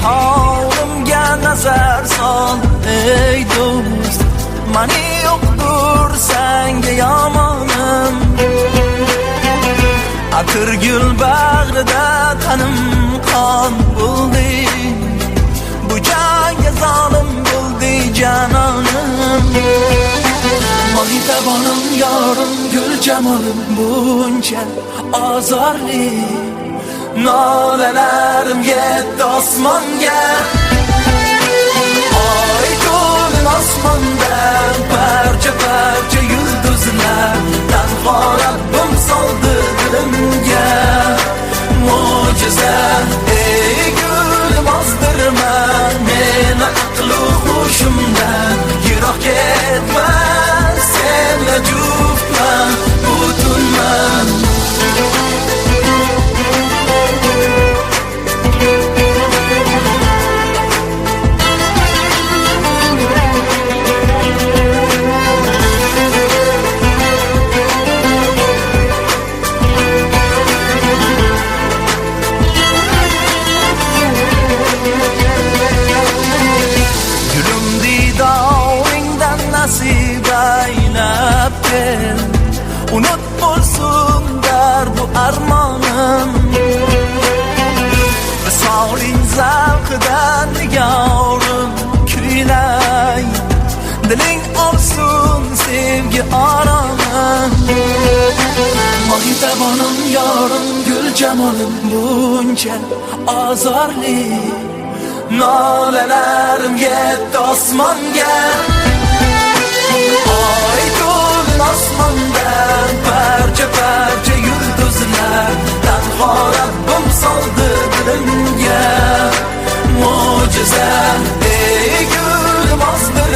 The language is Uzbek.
holimga nazar sol ey do'st, mani yo'qdir senga yomonim. Atir gul bag'rida tanim qon bo'ldi, bu janga zolim bo'ldi janonim. Mo'ytabonim yorim gul jamolim buncha azorli, nolalarim yetdi osmonga. Oy to'lin osmonda parcha parcha yulduzlar, tanho Rabbim soldi dilimga mo'jiza. Ey gulim ozdirma meni aqlu hushimdan, yiroq ketma senla juftman butunman. Unut bo'lsin dardu armonim, visoling zavqidan nigorim kuylay, diling olsin sevgi oromim. Mo'ytabonim yorim gul jamolim buncha azorli, nolalarim yetdi osmonga. Oy to'lin osmonda parcha parcha yulduzlar, tanho Rabbim soldi dilimga mo'jiza. Ey gulim ozdir